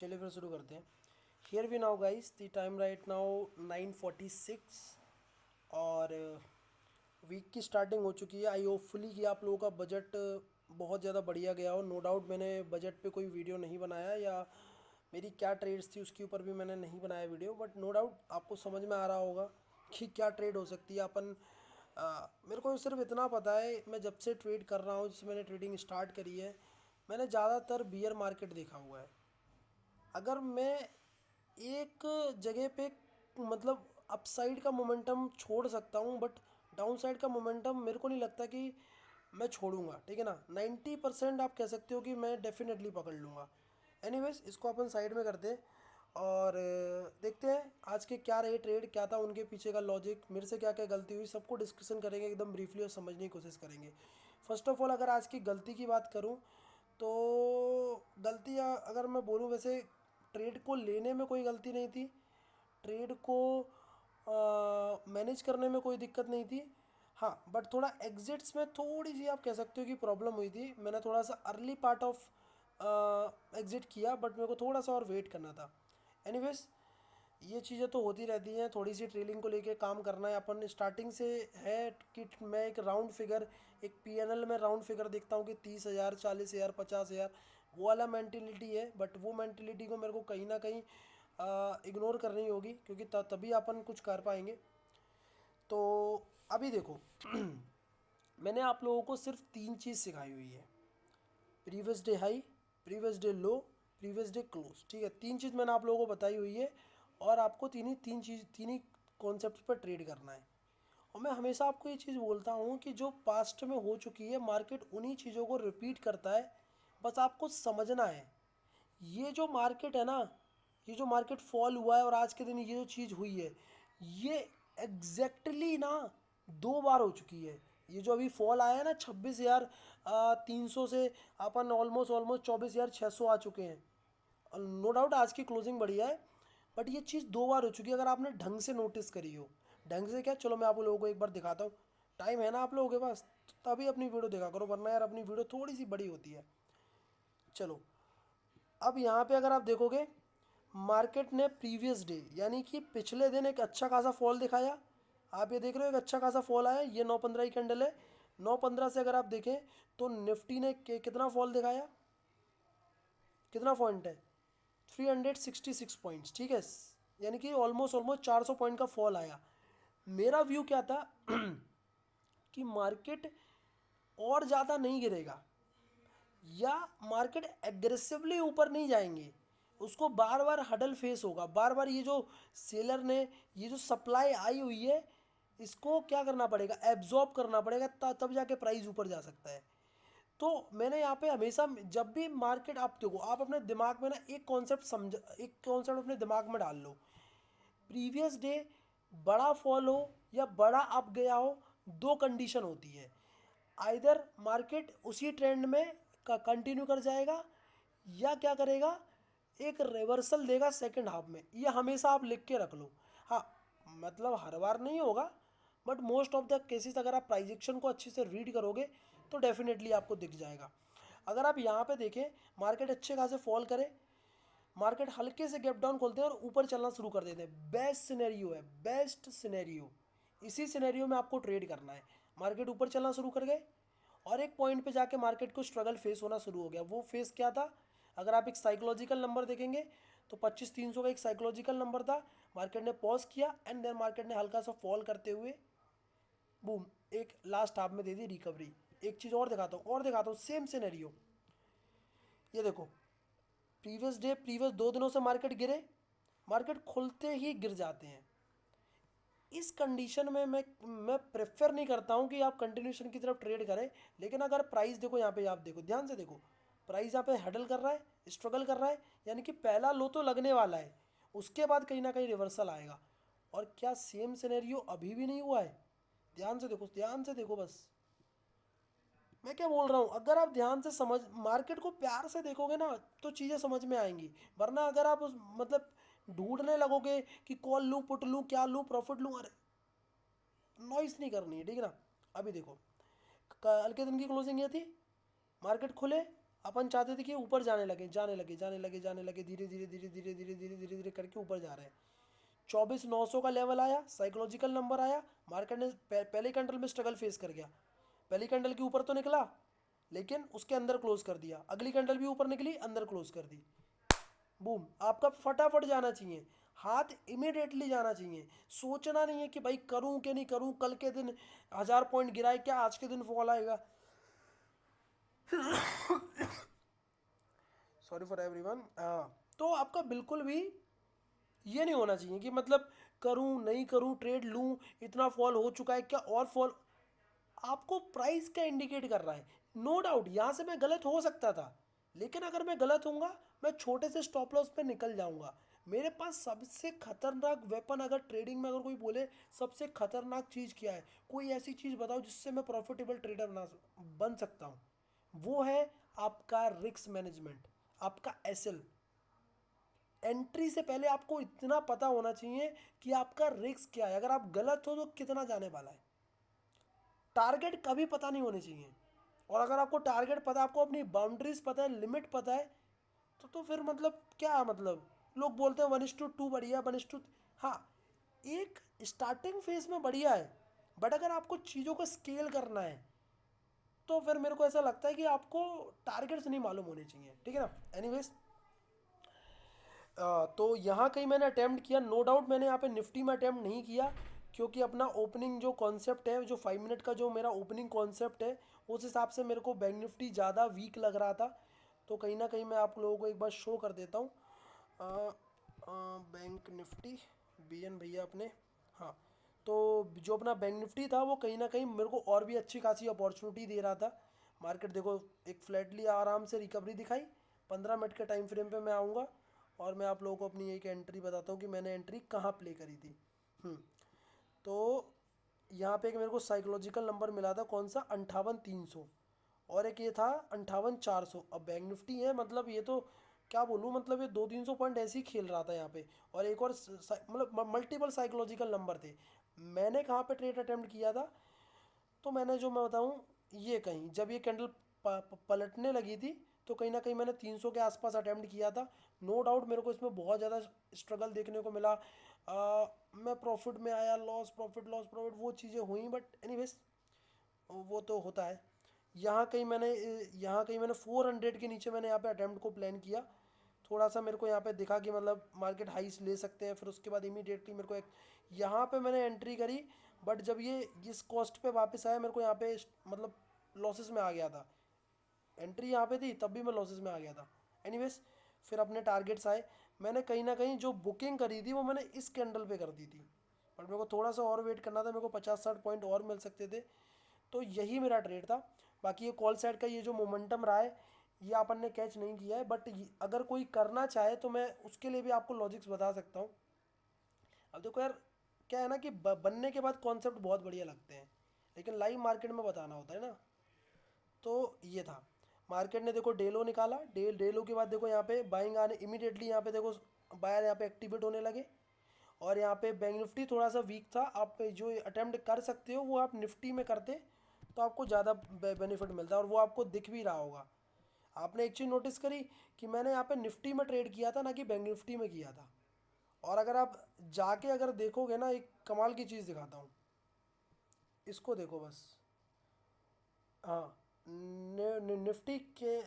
चलिए फिर शुरू करते हैं। Here we now guys, the time right now 9:46 और वीक की स्टार्टिंग हो चुकी है। आई होपफुली कि आप लोगों का बजट बहुत ज़्यादा बढ़िया गया हो। नो डाउट मैंने बजट पे कोई वीडियो नहीं बनाया, या मेरी क्या ट्रेड्स थी उसके ऊपर भी मैंने नहीं बनाया वीडियो, बट नो डाउट आपको समझ में आ रहा होगा कि क्या ट्रेड हो सकती है। मेरे को सिर्फ इतना पता है, मैं जब से ट्रेड कर रहा हूँ, जब से मैंने ट्रेडिंग स्टार्ट करी है, मैंने ज़्यादातर बियर मार्केट देखा हुआ है। अगर मैं एक जगह पे मतलब अपसाइड का मोमेंटम छोड़ सकता हूँ, बट डाउन साइड का मोमेंटम मेरे को नहीं लगता कि मैं छोड़ूंगा। ठीक है ना, 90% आप कह सकते हो कि मैं डेफिनेटली पकड़ लूँगा। एनीवेज, इसको अपन साइड में करते हैं और देखते हैं आज के क्या रहे ट्रेड, क्या था उनके पीछे का लॉजिक, मेरे से क्या क्या गलती हुई, सबको डिस्कशन करेंगे एकदम ब्रीफली और समझने की कोशिश करेंगे। फर्स्ट ऑफ ऑल, अगर आज की गलती की बात करूं तो गलती अगर मैं बोलूं, वैसे ट्रेड को लेने में कोई गलती नहीं थी, ट्रेड को मैनेज करने में कोई दिक्कत नहीं थी। हाँ, बट थोड़ा एग्जिट्स में थोड़ी सी आप कह सकते हो कि प्रॉब्लम हुई थी। मैंने थोड़ा सा अर्ली पार्ट ऑफ एग्जिट किया, बट मेरे को थोड़ा सा और वेट करना था। एनीवेज, ये चीज़ें तो होती रहती हैं। थोड़ी सी ट्रेलिंग को लेके काम करना है अपन स्टार्टिंग से। है कि मैं एक राउंड फिगर, एक पीएनएल में राउंड फिगर देखता हूँ कि 30,000, 40,000, 50,000, वो वाला मेंटेलिटी है। बट वो मेंटेलिटी को मेरे को कहीं ना कहीं इग्नोर करनी होगी, क्योंकि तभी अपन कुछ कर पाएंगे। तो अभी देखो, मैंने आप लोगों को सिर्फ तीन चीज़ सिखाई हुई है: previous day high, previous day लो, प्रीवियस डे क्लोज। ठीक है, तीन चीज़ मैंने आप लोगों को बताई हुई है और आपको तीन ही कॉन्सेप्ट पर ट्रेड करना है। और मैं हमेशा आपको ये चीज़ बोलता हूँ कि जो पास्ट में हो चुकी है, मार्केट उन्हीं चीज़ों को रिपीट करता है। बस आपको समझना है, ये जो मार्केट है ना, ये जो मार्केट फॉल हुआ है और आज के दिन ये जो चीज़ हुई है, ये एग्जैक्टली ना 2 बार हो चुकी है। ये जो अभी फॉल आया है ना 26,300 से, अपन ऑलमोस्ट ऑलमोस्ट 24,600 आ चुके हैं। नो डाउट आज की क्लोजिंग बढ़िया है, बट ये चीज़ 2 बार हो चुकी है। अगर आपने ढंग से नोटिस करी हो, ढंग से क्या, चलो मैं आप लोगों को एक बार दिखाता हूँ। टाइम है ना आप लोगों के पास, तो तभी अपनी वीडियो देखा करो, वरना यार अपनी वीडियो थोड़ी सी बड़ी होती है। चलो, अब यहाँ पे अगर आप देखोगे, मार्केट ने प्रीवियस डे यानी कि पिछले दिन एक अच्छा खासा फॉल दिखाया। आप ये देख रहे हो, एक अच्छा खासा फॉल आया, ये 9:15 की कैंडल है। 9:15 से अगर आप देखें तो निफ्टी ने कितना फॉल दिखाया, कितना पॉइंट है, 366 पॉइंट्स। ठीक है, यानी कि ऑलमोस्ट ऑलमोस्ट 400 पॉइंट का फॉल आया। मेरा व्यू क्या था कि मार्केट और ज़्यादा नहीं गिरेगा, या मार्केट एग्रेसिवली ऊपर नहीं जाएंगे, उसको बार बार हडल फेस होगा। बार बार ये जो सेलर ने, ये जो सप्लाई आई हुई है, इसको क्या करना पड़ेगा, एब्जॉर्ब करना पड़ेगा, तब जाके प्राइस ऊपर जा सकता है। तो मैंने यहाँ पे हमेशा, जब भी मार्केट, आप देखो, आप अपने दिमाग में ना एक कॉन्सेप्ट समझ, एक कॉन्सेप्ट अपने दिमाग में डाल लो। प्रीवियस डे बड़ा फॉल हो या बड़ा अप गया हो, दो कंडीशन होती है: आइदर मार्केट उसी ट्रेंड में का कंटिन्यू कर जाएगा, या क्या करेगा, एक रिवर्सल देगा सेकंड हाफ में। ये हमेशा आप लिख के रख लो। हाँ, मतलब हर बार नहीं होगा, but most of the cases अगर आप प्राइजेक्शन को अच्छे से रीड करोगे तो डेफिनेटली आपको दिख जाएगा। अगर आप यहाँ पे देखें, मार्केट अच्छे खासे फॉल करे, मार्केट हल्के से गैप डाउन खोलते हैं और ऊपर चलना शुरू कर देते हैं, बेस्ट सिनेरियो है, बेस्ट सिनेरियो। इसी सिनेरियो में आपको ट्रेड करना है। मार्केट ऊपर चलना शुरू कर गए और एक पॉइंट पे जाके मार्केट को स्ट्रगल फेस होना शुरू हो गया। वो फेस क्या था, अगर आप एक साइकोलॉजिकल नंबर देखेंगे तो 25,300 का एक साइकोलॉजिकल नंबर था। मार्केट ने पॉज किया एंड देन मार्केट ने हल्का सा फॉल करते हुए बूम, एक लास्ट हाफ में दे दी रिकवरी। एक चीज़ और दिखाता हूँ सेम सिनेरियो। ये देखो, प्रीवियस डे, प्रीवियस 2 दिनों से मार्केट गिरे, मार्केट खुलते ही गिर जाते हैं। इस कंडीशन में मैं प्रेफर नहीं करता हूं कि आप कंटिन्यूशन की तरफ ट्रेड करें। लेकिन अगर प्राइस देखो, यहाँ पे आप देखो, ध्यान से देखो, प्राइस यहाँ पे हैडल कर रहा है, स्ट्रगल कर रहा है, यानी कि पहला लो तो लगने वाला है, उसके बाद कहीं ना कहीं रिवर्सल आएगा। और क्या सेम सिनेरियो अभी भी नहीं हुआ है? ध्यान से देखो, ध्यान से देखो बस, मैं क्या बोल रहा हूँ। अगर आप ध्यान से समझ, मार्केट को प्यार से देखोगे ना, तो चीज़ें समझ में आएंगी। वरना अगर आप उस मतलब ढूंढने लगोगे कि कॉल लूँ, पुट लूँ, क्या लूँ, प्रॉफिट लूँ, अरे नॉइस नहीं करनी है। ठीक है ना, अभी देखो, कल के दिन की क्लोजिंग ये थी, मार्केट खुले, अपन चाहते थे कि ऊपर जाने लगे जाने लगे जाने लगे जाने लगे, धीरे धीरे धीरे धीरे धीरे धीरे धीरे धीरे करके ऊपर जा रहे हैं। 24,900 का लेवल आया, साइकोलॉजिकल नंबर आया, मार्केट ने पहले कैंडल में स्ट्रगल फेस कर गया। पहली कैंडल के ऊपर तो निकला लेकिन उसके अंदर क्लोज कर दिया, अगली कैंडल भी ऊपर निकली, अंदर क्लोज कर दी। बूम, आपका फटाफट जाना चाहिए, हाथ इमिडिएटली जाना चाहिए। सोचना नहीं है कि भाई करूं कि नहीं करूं, कल के दिन 1,000 पॉइंट गिराए क्या, आज के दिन फॉल आएगा। Sorry for everyone. हाँ, तो आपका बिल्कुल भी ये नहीं होना चाहिए कि मतलब करूं नहीं करूं, ट्रेड लूं, इतना फॉल हो चुका है क्या और फॉल। आपको प्राइस क्या इंडिकेट कर रहा है। नो डाउट यहाँ से मैं गलत हो सकता था, लेकिन अगर मैं गलत होऊंगा, मैं छोटे से स्टॉप लॉस पे निकल जाऊंगा। मेरे पास सबसे खतरनाक वेपन, अगर ट्रेडिंग में अगर कोई बोले सबसे खतरनाक चीज़ क्या है, कोई ऐसी चीज़ बताओ जिससे मैं प्रॉफिटेबल ट्रेडर बन सकता हूँ, वो है आपका रिस्क मैनेजमेंट, आपका एसएल। एंट्री से पहले आपको इतना पता होना चाहिए कि आपका रिस्क क्या है, अगर आप गलत हो तो कितना जाने वाला है। टारगेट कभी पता नहीं होने चाहिए। और अगर आपको टारगेट पता, आपको अपनी बाउंड्रीज पता है, लिमिट पता है, तो फिर मतलब क्या मतलब, लोग बोलते हैं 1:2 बढ़िया, 1:, हाँ, एक स्टार्टिंग फेज में बढ़िया है, बट अगर आपको चीज़ों को स्केल करना है तो फिर मेरे को ऐसा लगता है कि आपको टारगेट्स नहीं मालूम होने चाहिए, ठीक है ना। एनीवेज, तो यहाँ कहीं मैंने अटैम्प्ट किया, नो डाउट मैंने यहाँ पे निफ्टी में अटैम्प्ट नहीं किया, क्योंकि अपना ओपनिंग जो कॉन्सेप्ट है, जो 5 मिनट का जो मेरा ओपनिंग कॉन्सेप्ट है, उस हिसाब से मेरे को बैंक निफ्टी ज़्यादा वीक लग रहा था। तो कहीं ना कहीं मैं आप लोगों को एक बार शो कर देता हूँ। बैंक निफ्टी, BN भैया अपने, हाँ, तो जो अपना बैंक निफ्टी था वो कहीं ना कहीं मेरे को और भी अच्छी खासी अपॉर्चुनिटी दे रहा था। मार्केट देखो एक फ्लैटली आराम से रिकवरी दिखाई। 15 मिनट के टाइम फ्रेम पे मैं आऊँगा और मैं आप लोगों को अपनी एक एंट्री बताता हूँ कि मैंने एंट्री कहाँ प्ले करी थी। तो यहाँ पे एक मेरे को साइकोलॉजिकल नंबर मिला था, कौन सा, 58,300, और एक ये था 58,400। अब बैंक निफ्टी है, मतलब ये तो क्या बोलूँ, मतलब ये 200-300 पॉइंट ऐसे ही खेल रहा था यहाँ पे। और एक और मतलब मल्टीपल साइकोलॉजिकल नंबर थे। मैंने कहाँ पे ट्रेड अटेम्प्ट किया था, तो मैंने जो मैं बताऊँ, ये कहीं जब ये कैंडल पलटने लगी थी, तो कहीं ना कहीं मैंने 300 के आसपास अटेम्प्ट किया था। नो डाउट मेरे को इसमें बहुत ज़्यादा स्ट्रगल देखने को मिला। मैं प्रॉफिट में आया, लॉस प्रॉफिट लॉस प्रॉफिट वो चीज़ें हुई, बट एनीवेज वो तो होता है। यहाँ कहीं मैंने 400 के नीचे मैंने यहाँ पे अटेम्प्ट को प्लान किया। थोड़ा सा मेरे को यहाँ पे दिखा कि मतलब मार्केट हाइस ले सकते हैं, फिर उसके बाद इमीडिएटली मेरे को एक यहाँ पे मैंने एंट्री करी। बट जब ये इस कॉस्ट पे वापस आया, मेरे को यहाँ पे मतलब लॉसेस में आ गया था। एंट्री यहाँ पे थी तब भी मैं लॉसेस में आ गया था। एनीवेज, फिर अपने टारगेट्स आए। मैंने कहीं ना कहीं जो बुकिंग करी थी वो मैंने इस कैंडल पे कर दी थी, बट मेरे को थोड़ा सा और वेट करना था, मेरे को 50-60 पॉइंट और मिल सकते थे। तो यही मेरा ट्रेड था। बाकी ये कॉल साइड का ये जो मोमेंटम रहा है, ये अपन ने कैच नहीं किया है, बट अगर कोई करना चाहे तो मैं उसके लिए भी आपको लॉजिक्स बता सकता हूँ। अब देखो यार, क्या है ना कि बनने के बाद कॉन्सेप्ट बहुत बढ़िया लगते हैं, लेकिन लाइव मार्केट में बताना होता है ना। तो ये था, मार्केट ने देखो डेलो निकाला, डेलो के बाद देखो यहाँ पे बाइंग आने इमीडिएटली, यहाँ पे देखो बायर यहाँ पे एक्टिवेट होने लगे। और यहाँ पे बैंक निफ्टी थोड़ा सा वीक था, आप जो अटेम्प्ट कर सकते हो वो आप निफ्टी में करते तो आपको ज़्यादा बेनिफिट मिलता है, और वो आपको दिख भी रहा होगा। आपने एक चीज़ नोटिस करी कि मैंने यहाँ पे निफ्टी में ट्रेड किया था, ना कि बैंक निफ्टी में किया था। और अगर आप जाके अगर देखोगे ना, एक कमाल की चीज़ दिखाता हूँ, इसको देखो बस। हाँ, निफ्टी के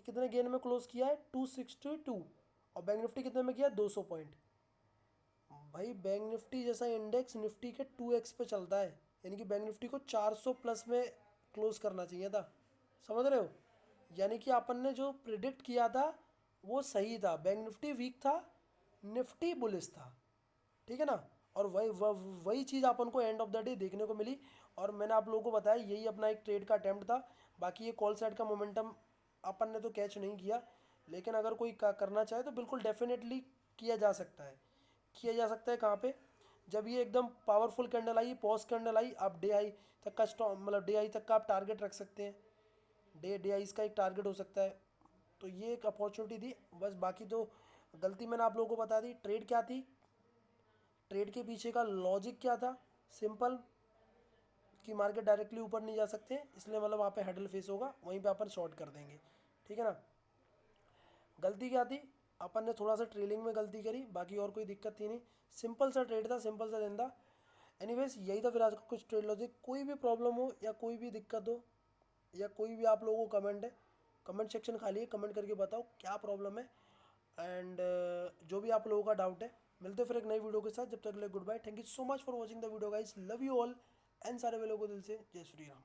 कितने गेन में क्लोज किया है, 262, और बैंक निफ्टी कितने में किया, 200 पॉइंट। भाई बैंक निफ्टी जैसा इंडेक्स निफ्टी के 2x पे चलता है, यानी कि बैंक निफ्टी को 400 प्लस में क्लोज करना चाहिए था। समझ रहे हो, यानी कि अपन ने जो प्रिडिक्ट किया था वो सही था। बैंक निफ्टी वीक था, निफ्टी बुलिश था, ठीक है ना। और वही चीज़ अपन को एंड ऑफ द डे देखने को मिली। और मैंने आप लोगों को बताया यही अपना एक ट्रेड का अटैम्प्ट था। बाकी ये कॉल साइड का मोमेंटम अपन ने तो कैच नहीं किया, लेकिन अगर कोई करना चाहे तो बिल्कुल डेफिनेटली किया जा सकता है। किया जा सकता है कहाँ पे, जब ये एकदम पावरफुल कैंडल आई, पॉज कैंडल आई, आप डे आई तक का स्टॉप, मतलब डे आई तक का आप टारगेट रख सकते हैं। डे आई का एक टारगेट हो सकता है। तो ये एक अपॉर्चुनिटी थी बस। बाकी तो गलती मैंने आप लोगों को बता दी। ट्रेड क्या थी, ट्रेड के पीछे का लॉजिक क्या था, सिंपल, कि मार्केट डायरेक्टली ऊपर नहीं जा सकते, इसलिए मतलब वहाँ पे हेडल फेस होगा, वहीं पे अपन शॉर्ट कर देंगे, ठीक है ना। गलती क्या थी, अपन ने थोड़ा सा ट्रेलिंग में गलती करी, बाकी और कोई दिक्कत थी नहीं। सिंपल सा ट्रेड था, सिंपल सा दिन था। एनीवेज यही था फिर आज का कुछ ट्रेड लॉजिक। कोई भी प्रॉब्लम हो या कोई भी दिक्कत हो या कोई भी आप लोगों को कमेंट है, कमेंट सेक्शन खाली है, कमेंट करके बताओ क्या प्रॉब्लम है। एंड जो भी आप लोगों का डाउट है, मिलते हैं फिर एक नई वीडियो के साथ। जब तक के लिए goodbye, thank you so much for watching the video guys, love you all and सारे वालों को दिल से जय श्री राम।